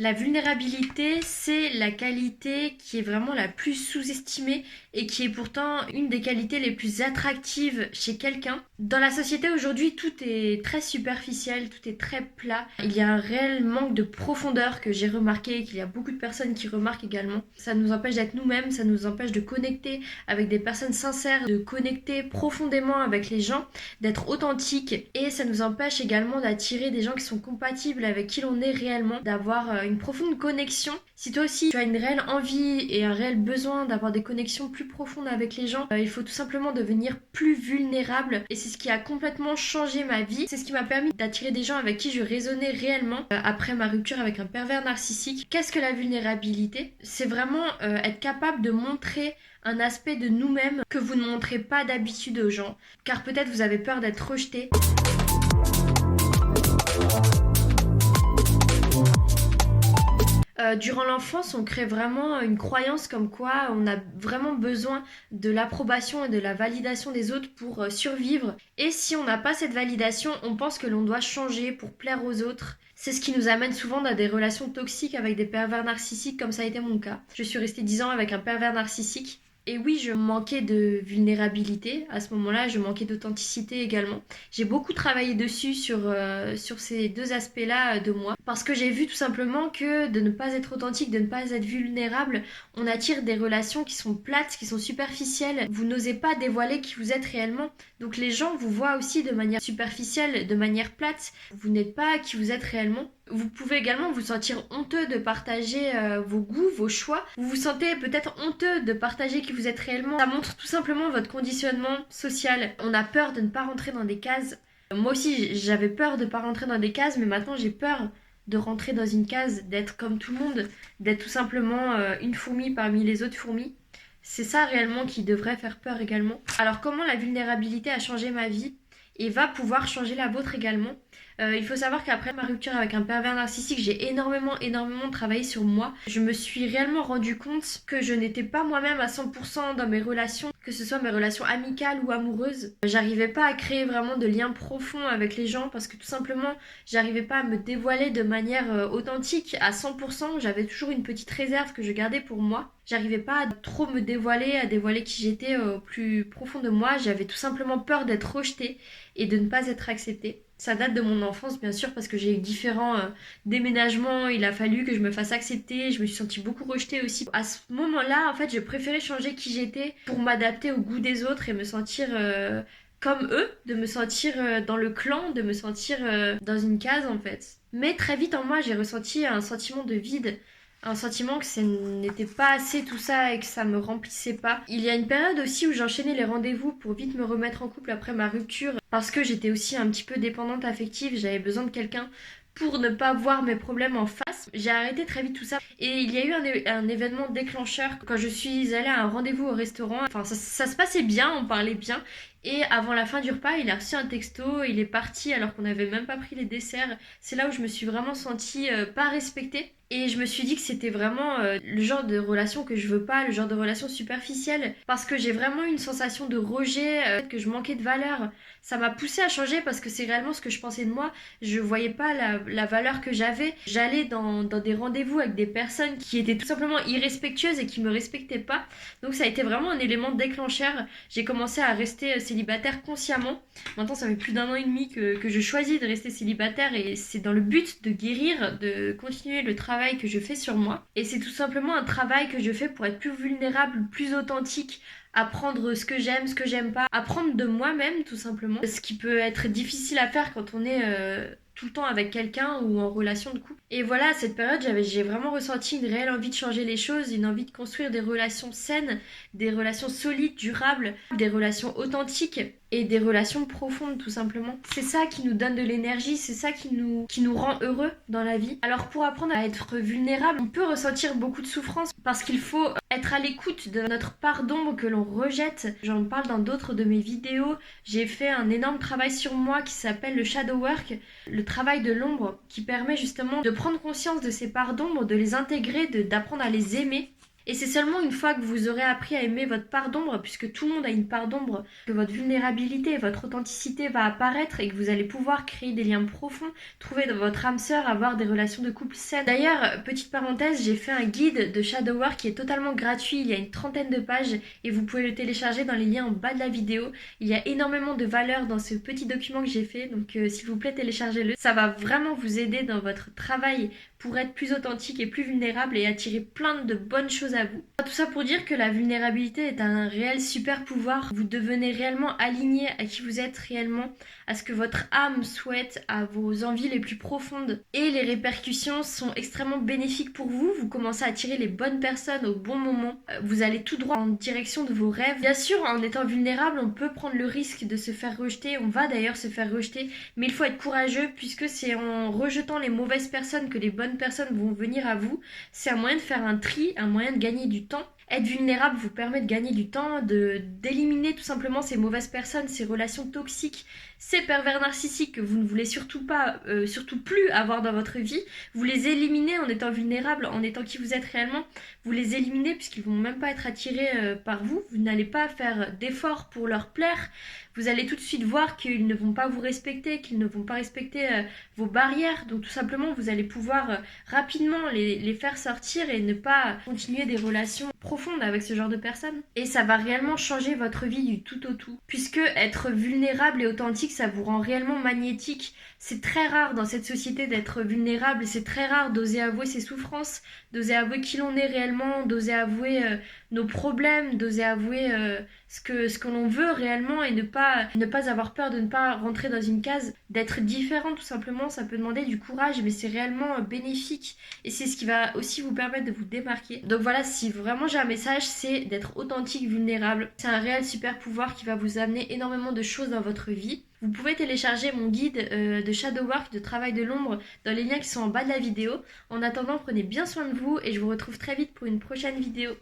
La vulnérabilité, c'est la qualité qui est vraiment la plus sous-estimée et qui est pourtant une des qualités les plus attractives chez quelqu'un. Dans la société aujourd'hui, tout est très superficiel, tout est très plat. Il y a un réel manque de profondeur que j'ai remarqué et qu'il y a beaucoup de personnes qui remarquent également. Ça nous empêche d'être nous-mêmes, ça nous empêche de connecter avec des personnes sincères, de connecter profondément avec les gens, d'être authentique, et ça nous empêche également d'attirer des gens qui sont compatibles avec qui l'on est réellement, d'avoir une profonde connexion. Si toi aussi tu as une réelle envie et un réel besoin d'avoir des connexions plus profondes avec les gens, il faut tout simplement devenir plus vulnérable, et c'est ce qui a complètement changé ma vie. C'est ce qui m'a permis d'attirer des gens avec qui je résonnais réellement après ma rupture avec un pervers narcissique. Qu'est-ce que la vulnérabilité? C'est vraiment être capable de montrer un aspect de nous-mêmes que vous ne montrez pas d'habitude aux gens, car peut-être vous avez peur d'être rejeté. Durant l'enfance, on crée vraiment une croyance comme quoi on a vraiment besoin de l'approbation et de la validation des autres pour survivre. Et si on n'a pas cette validation, on pense que l'on doit changer pour plaire aux autres. C'est ce qui nous amène souvent dans des relations toxiques avec des pervers narcissiques, comme ça a été mon cas. Je suis restée 10 ans avec un pervers narcissique. Et oui, je manquais de vulnérabilité à ce moment-là, je manquais d'authenticité également. J'ai beaucoup travaillé dessus sur ces deux aspects-là de moi, parce que j'ai vu tout simplement que de ne pas être authentique, de ne pas être vulnérable, on attire des relations qui sont plates, qui sont superficielles. Vous n'osez pas dévoiler qui vous êtes réellement, donc les gens vous voient aussi de manière superficielle, de manière plate. Vous n'êtes pas qui vous êtes réellement. Vous pouvez également vous sentir honteux de partager vos goûts, vos choix. Vous vous sentez peut-être honteux de partager qui vous êtes réellement. Ça montre tout simplement votre conditionnement social. On a peur de ne pas rentrer dans des cases. Moi aussi, j'avais peur de ne pas rentrer dans des cases, mais maintenant j'ai peur de rentrer dans une case, d'être comme tout le monde, d'être tout simplement une fourmi parmi les autres fourmis. C'est ça réellement qui devrait faire peur également. Alors comment la vulnérabilité a changé ma vie et va pouvoir changer la vôtre également? Il faut savoir qu'après ma rupture avec un pervers narcissique, j'ai énormément travaillé sur moi. Je me suis réellement rendu compte que je n'étais pas moi-même à 100% dans mes relations, que ce soit mes relations amicales ou amoureuses. J'arrivais pas à créer vraiment de liens profonds avec les gens parce que tout simplement, j'arrivais pas à me dévoiler de manière authentique à 100%. J'avais toujours une petite réserve que je gardais pour moi. J'arrivais pas à trop me dévoiler, à dévoiler qui j'étais au plus profond de moi. J'avais tout simplement peur d'être rejetée et de ne pas être acceptée. Ça date de mon enfance, bien sûr, parce que j'ai eu différents déménagements. Il a fallu que je me fasse accepter. Je me suis sentie beaucoup rejetée aussi. À ce moment-là, en fait, je préférais changer qui j'étais pour m'adapter au goût des autres et me sentir comme eux, de me sentir dans le clan, de me sentir dans une case, en fait. Mais très vite en moi, j'ai ressenti un sentiment de vide. Un sentiment que ce n'était pas assez tout ça et que ça me remplissait pas. Il y a une période aussi où j'enchaînais les rendez-vous pour vite me remettre en couple après ma rupture parce que j'étais aussi un petit peu dépendante affective, j'avais besoin de quelqu'un pour ne pas voir mes problèmes en face. J'ai arrêté très vite tout ça et il y a eu un événement déclencheur quand je suis allée à un rendez-vous au restaurant. Enfin, ça se passait bien, on parlait bien. Et avant la fin du repas, il a reçu un texto, il est parti alors qu'on n'avait même pas pris les desserts. C'est là où je me suis vraiment sentie pas respectée. Et je me suis dit que c'était vraiment le genre de relation que je veux pas, le genre de relation superficielle. Parce que j'ai vraiment eu une sensation de rejet, que je manquais de valeur. Ça m'a poussée à changer parce que c'est réellement ce que je pensais de moi. Je voyais pas la valeur que j'avais. J'allais dans des rendez-vous avec des personnes qui étaient tout simplement irrespectueuses et qui me respectaient pas. Donc ça a été vraiment un élément déclencheur. J'ai commencé à rester célibataire consciemment. Maintenant, ça fait plus d'un an et demi que je choisis de rester célibataire et c'est dans le but de guérir, de continuer le travail que je fais sur moi. Et c'est tout simplement un travail que je fais pour être plus vulnérable, plus authentique, apprendre ce que j'aime, ce que j'aime pas, apprendre de moi-même tout simplement. Ce qui peut être difficile à faire quand on est tout le temps avec quelqu'un ou en relation de couple. Et voilà, à cette période, j'ai vraiment ressenti une réelle envie de changer les choses, une envie de construire des relations saines, des relations solides, durables, des relations authentiques et des relations profondes tout simplement. C'est ça qui nous donne de l'énergie, c'est ça qui nous rend heureux dans la vie. Alors pour apprendre à être vulnérable, on peut ressentir beaucoup de souffrance parce qu'il faut être à l'écoute de notre part d'ombre que l'on rejette. J'en parle dans d'autres de mes vidéos. J'ai fait un énorme travail sur moi qui s'appelle le shadow work, le travail de l'ombre qui permet justement de prendre conscience de ces parts d'ombre, de les intégrer, d'apprendre à les aimer. Et c'est seulement une fois que vous aurez appris à aimer votre part d'ombre, puisque tout le monde a une part d'ombre, que votre vulnérabilité, votre authenticité va apparaître et que vous allez pouvoir créer des liens profonds, trouver dans votre âme sœur, avoir des relations de couple saines. D'ailleurs, petite parenthèse, j'ai fait un guide de shadow work qui est totalement gratuit, il y a une 30aine de pages et vous pouvez le télécharger dans les liens en bas de la vidéo. Il y a énormément de valeur dans ce petit document que j'ai fait, donc s'il vous plaît téléchargez-le. Ça va vraiment vous aider dans votre travail pour être plus authentique et plus vulnérable et attirer plein de bonnes choses à vous. Tout ça pour dire que la vulnérabilité est un réel super pouvoir. Vous devenez réellement aligné à qui vous êtes réellement, à ce que votre âme souhaite, à vos envies les plus profondes. Et les répercussions sont extrêmement bénéfiques pour vous. Vous commencez à attirer les bonnes personnes au bon moment. Vous allez tout droit en direction de vos rêves. Bien sûr, en étant vulnérable, on peut prendre le risque de se faire rejeter. On va d'ailleurs se faire rejeter, mais il faut être courageux puisque c'est en rejetant les mauvaises personnes que les bonnes personnes vont venir à vous. C'est un moyen de faire un tri, un moyen de gagner du temps. Être vulnérable vous permet de gagner du temps, d'éliminer tout simplement ces mauvaises personnes, ces relations toxiques, ces pervers narcissiques que vous ne voulez surtout pas, surtout plus avoir dans votre vie. Vous les éliminez en étant vulnérable, en étant qui vous êtes réellement. Vous les éliminez puisqu'ils vont même pas être attirés par vous. Vous n'allez pas faire d'efforts pour leur plaire. Vous allez tout de suite voir qu'ils ne vont pas vous respecter, qu'ils ne vont pas respecter vos barrières. Donc tout simplement, vous allez pouvoir rapidement les faire sortir et ne pas continuer des relations profondes avec ce genre de personnes. Et ça va réellement changer votre vie du tout au tout. Puisque être vulnérable et authentique, ça vous rend réellement magnétique. C'est très rare dans cette société d'être vulnérable, c'est très rare d'oser avouer ses souffrances, d'oser avouer qui l'on est réellement, d'oser avouer nos problèmes, d'oser avouer ce que l'on veut réellement et ne pas avoir peur de ne pas rentrer dans une case, d'être différent tout simplement. Ça peut demander du courage, mais c'est réellement bénéfique et c'est ce qui va aussi vous permettre de vous démarquer. Donc voilà, si vraiment j'ai un message, c'est d'être authentique, vulnérable. C'est un réel super pouvoir qui va vous amener énormément de choses dans votre vie. Vous pouvez télécharger mon guide de shadow work, de travail de l'ombre, dans les liens qui sont en bas de la vidéo. En attendant, prenez bien soin de vous et je vous retrouve très vite pour une prochaine vidéo.